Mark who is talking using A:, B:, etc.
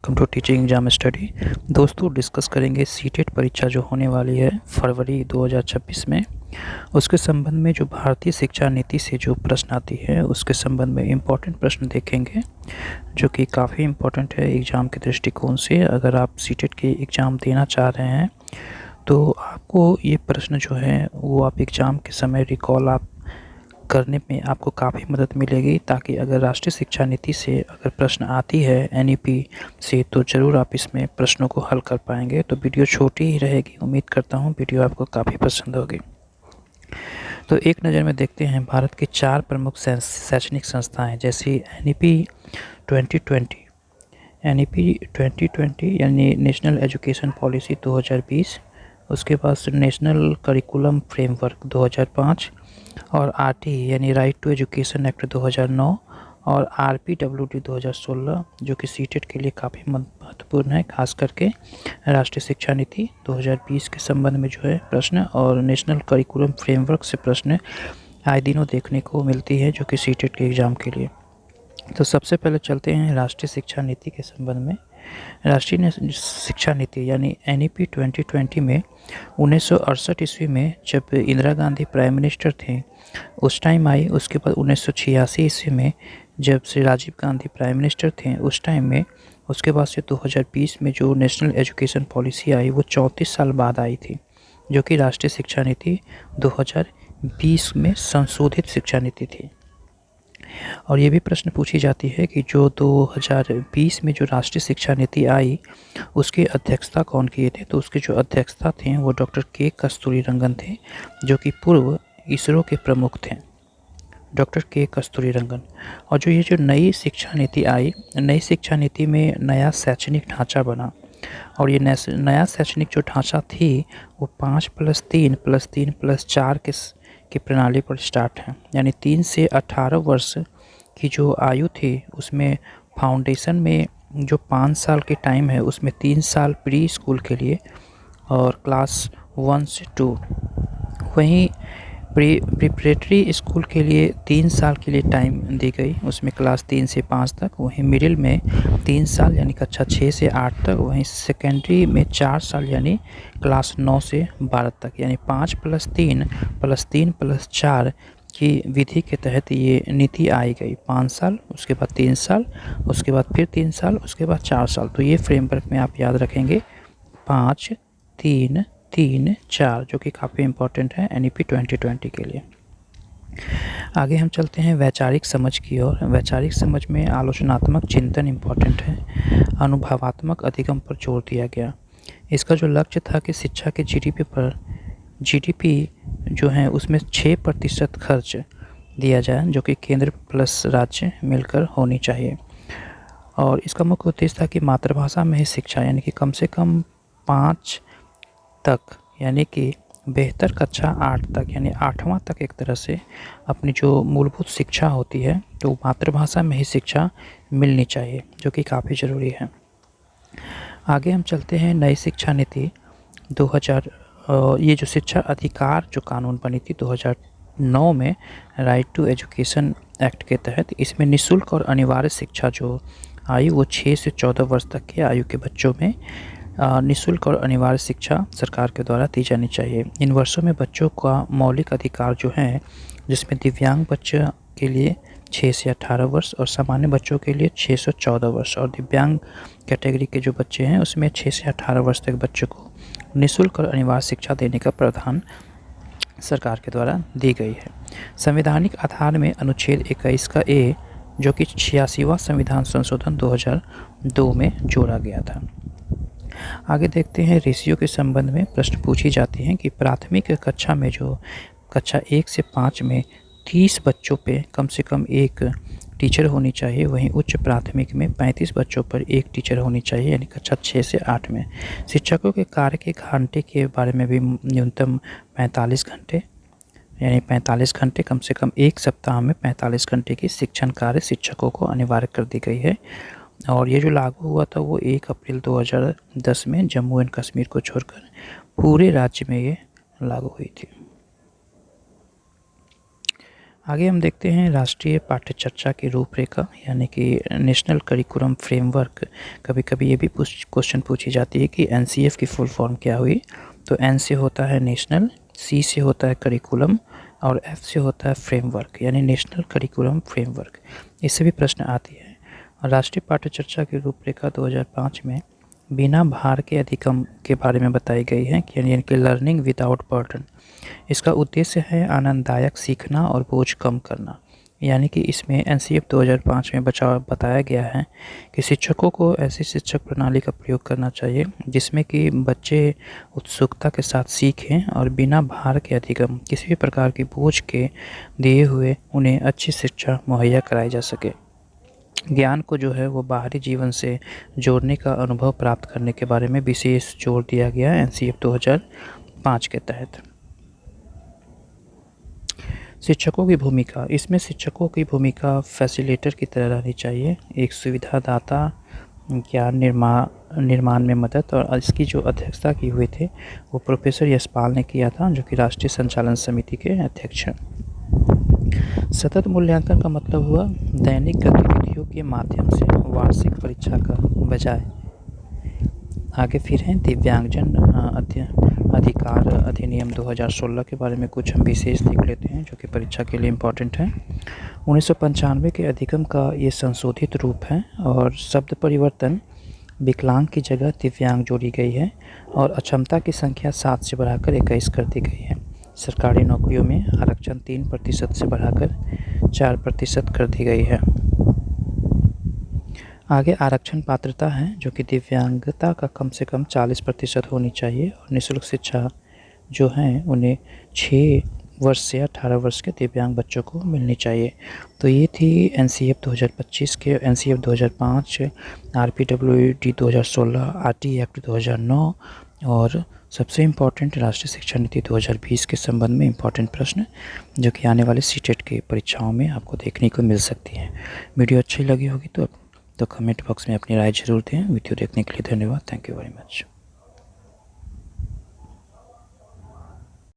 A: Welcome to teaching exam study. दोस्तों discuss करेंगे CTET परीक्षा जो होने वाली है फरवरी 2026 में, उसके संबंध में जो भारतीय शिक्षा नीति से जो प्रश्न आती है उसके संबंध में इम्पोर्टेंट प्रश्न देखेंगे जो कि काफ़ी इम्पोर्टेंट है एग्ज़ाम के दृष्टिकोण से। अगर आप सीटेट के एग्ज़ाम देना चाह रहे हैं तो आपको ये प्रश्न जो है वो आप एग्ज़ाम के समय रिकॉल आप करने में आपको काफ़ी मदद मिलेगी, ताकि अगर राष्ट्रीय शिक्षा नीति से अगर प्रश्न आती है एनईपी से तो ज़रूर आप इसमें प्रश्नों को हल कर पाएंगे। तो वीडियो छोटी ही रहेगी, उम्मीद करता हूँ वीडियो आपको काफ़ी पसंद होगी। तो एक नज़र में देखते हैं भारत की 4 प्रमुख शैक्षणिक संस्थाएं, जैसे एनईपी 2020 यानी नेशनल एजुकेशन पॉलिसी 2020, उसके बाद नेशनल करिकुलम फ्रेमवर्क 2005 और आरटी यानी राइट टू एजुकेशन एक्ट 2009 और आरपीडब्ल्यूडी 2016 जो कि सीटेट के लिए काफ़ी महत्वपूर्ण है, खास करके राष्ट्रीय शिक्षा नीति 2020 के संबंध में जो है प्रश्न और नेशनल करिकुलम फ्रेमवर्क से प्रश्न आए दिनों देखने को मिलती है जो कि सीटेट के एग्ज़ाम के लिए। तो सबसे पहले चलते हैं राष्ट्रीय शिक्षा नीति के संबंध में। राष्ट्रीय शिक्षा नीति यानी एनईपी 2020 में 1968 ईस्वी में जब इंदिरा गांधी प्राइम मिनिस्टर थे उस टाइम आई। उसके बाद 1986 ईस्वी में जब श्री राजीव गांधी प्राइम मिनिस्टर थे उस टाइम में। उसके बाद से 2020 में जो नेशनल एजुकेशन पॉलिसी आई वो 34 साल बाद आई थी, जो कि राष्ट्रीय शिक्षा नीति 2020 में संशोधित शिक्षा नीति थी। और ये भी प्रश्न पूछी जाती है कि जो 2020 में जो राष्ट्रीय शिक्षा नीति आई उसकी अध्यक्षता कौन किए थे। तो उसके जो अध्यक्षता थे वो डॉक्टर के कस्तूरीरंगन थे, जो कि पूर्व इसरो के प्रमुख थे, डॉक्टर के कस्तूरीरंगन। और जो ये जो नई शिक्षा नीति आई, नई शिक्षा नीति में नया शैक्षणिक ढांचा बना, और ये नया शैक्षणिक जो ढांचा थी वो 5+3+3+4 की प्रणाली पर स्टार्ट है। यानी 3 से 18 वर्ष की जो आयु थी उसमें फाउंडेशन में जो 5 साल के टाइम है उसमें 3 साल प्री स्कूल के लिए और क्लास 1 से 2, वहीं प्रिपरेटरी स्कूल के लिए 3 साल के लिए टाइम दी गई, उसमें क्लास 3 से 5 तक। वहीं मिडिल में 3 साल यानी कक्षा 6 से 8 तक। वहीं सेकेंडरी में 4 साल यानी क्लास 9 से 12 तक। यानी 5+3+3+4 की विधि के तहत ये नीति आई गई। 5 साल, उसके बाद 3 साल, उसके बाद फिर 3 साल, उसके बाद 4 साल। तो ये फ्रेमवर्क में आप याद रखेंगे 5-3-3-4, जो कि काफ़ी इम्पोर्टेंट है एनईपी 2020 के लिए। आगे हम चलते हैं वैचारिक समझ की ओर। वैचारिक समझ में आलोचनात्मक चिंतन इम्पोर्टेंट है, अनुभवात्मक अधिगम पर जोर दिया गया। इसका जो लक्ष्य था कि शिक्षा के जीडीपी जो है उसमें 6% खर्च दिया जाए, जो कि केंद्र प्लस राज्य मिलकर होनी चाहिए। और इसका मुख्य उद्देश्य था कि मातृभाषा में ही शिक्षा, यानी कि कम से कम 5 तक, यानी कि बेहतर कक्षा 8 तक, यानी 8वां तक एक तरह से अपनी जो मूलभूत शिक्षा होती है तो मातृभाषा में ही शिक्षा मिलनी चाहिए, जो कि काफ़ी ज़रूरी है। आगे हम चलते हैं नई शिक्षा नीति 2000। ये जो शिक्षा अधिकार जो कानून बनी थी 2009 में राइट टू एजुकेशन एक्ट के तहत, इसमें निःशुल्क और अनिवार्य शिक्षा जो आई वो 6 से 14 वर्ष तक के आयु के बच्चों में निःशुल्क और अनिवार्य शिक्षा सरकार के द्वारा दी जानी चाहिए। इन वर्षों में बच्चों का मौलिक अधिकार जो है, जिसमें दिव्यांग बच्चों के लिए 6 से 18 वर्ष और सामान्य बच्चों के लिए 6 से 14 वर्ष, और दिव्यांग कैटेगरी के जो बच्चे हैं उसमें 6 से 18 वर्ष तक बच्चों को निःशुल्क और अनिवार्य शिक्षा देने का प्रावधान सरकार के द्वारा दी गई है। संवैधानिक आधार में अनुच्छेद 21 का ए, जो कि 86वां संविधान संशोधन 2002 में जोड़ा गया था। आगे देखते हैं रेशियो के संबंध में प्रश्न पूछी जाती हैं कि प्राथमिक कक्षा में जो कक्षा 1 से 5 में 30 बच्चों पे कम से कम एक टीचर होनी चाहिए, वहीं उच्च प्राथमिक में 35 बच्चों पर एक टीचर होनी चाहिए, यानी कक्षा 6 से 8 में। शिक्षकों के कार्य के घंटे के बारे में भी न्यूनतम 45 घंटे, यानी 45 घंटे कम से कम एक सप्ताह में 45 घंटे की शिक्षण कार्य शिक्षकों को अनिवार्य कर दी गई है। और ये जो लागू हुआ था वो 1 अप्रैल 2010 में जम्मू एंड कश्मीर को छोड़कर पूरे राज्य में ये लागू हुई थी। आगे हम देखते हैं राष्ट्रीय पाठ्यचर्या की रूपरेखा यानी कि नेशनल करिकुलम फ्रेमवर्क। कभी कभी ये भी क्वेश्चन पूछी जाती है कि एनसीएफ की फुल फॉर्म क्या हुई। तो एन से होता है नेशनल, सी से होता है करिकुलम और एफ से होता है फ्रेमवर्क यानी नेशनल करिकुलम फ्रेमवर्क। इससे भी प्रश्न आती है। राष्ट्रीय पाठ्यचर्या की रूपरेखा 2005 में बिना भार के अधिगम के बारे में बताई गई है यानी कि लर्निंग विदाउट बर्डन। इसका उद्देश्य है आनंददायक सीखना और बोझ कम करना। यानी कि इसमें एनसीएफ 2005 में बताया गया है कि शिक्षकों को ऐसी शिक्षक प्रणाली का प्रयोग करना चाहिए जिसमें कि बच्चे उत्सुकता के साथ सीखें और बिना भार के अधिगम किसी भी प्रकार की बोझ के दिए हुए उन्हें अच्छी शिक्षा मुहैया कराई जा सके। ज्ञान को जो है वो बाहरी जीवन से जोड़ने का अनुभव प्राप्त करने के बारे में विशेष जोर दिया गया है एनसीएफ 2005 के तहत। शिक्षकों की भूमिका, इसमें शिक्षकों की भूमिका फैसिलिटेटर की तरह रहनी चाहिए, एक सुविधादाता, ज्ञान निर्माण में मदद। और इसकी जो अध्यक्षता की हुए थे वो प्रोफेसर यशपाल ने किया था जो कि राष्ट्रीय संचालन समिति के अध्यक्ष हैं। सतत मूल्यांकन का मतलब हुआ दैनिक गतिविधियों के माध्यम से वार्षिक परीक्षा का बजाय। आगे फिर हैं दिव्यांगजन अधिकार अधिनियम 2016 के बारे में कुछ हम विशेष देख लेते हैं जो कि परीक्षा के लिए इम्पोर्टेंट है। 1995 के अधिगम का ये संशोधित रूप है और शब्द परिवर्तन विकलांग की जगह दिव्यांग जोड़ी गई है और अक्षमता की संख्या 7 से बढ़ाकर 21 कर दी गई है। सरकारी नौकरियों में आरक्षण 3% से बढ़ाकर 4% कर दी गई है। आगे आरक्षण पात्रता है जो कि दिव्यांगता का कम से कम 40% होनी चाहिए और निःशुल्क शिक्षा जो है उन्हें 6 वर्ष से 18 वर्ष के दिव्यांग बच्चों को मिलनी चाहिए। तो ये थी एनसीएफ 2025 के, एनसीएफ 2005, आरपीडब्ल्यूडी 2016, आरटी एक्ट 2009 और सबसे इम्पॉर्टेंट राष्ट्रीय शिक्षा नीति 2020 के संबंध में इम्पॉर्टेंट प्रश्न जो कि आने वाले सीटेट की परीक्षाओं में आपको देखने को मिल सकती हैं। वीडियो अच्छी लगी होगी तो कमेंट बॉक्स में अपनी राय जरूर दें। वीडियो देखने के लिए धन्यवाद। Thank you very much.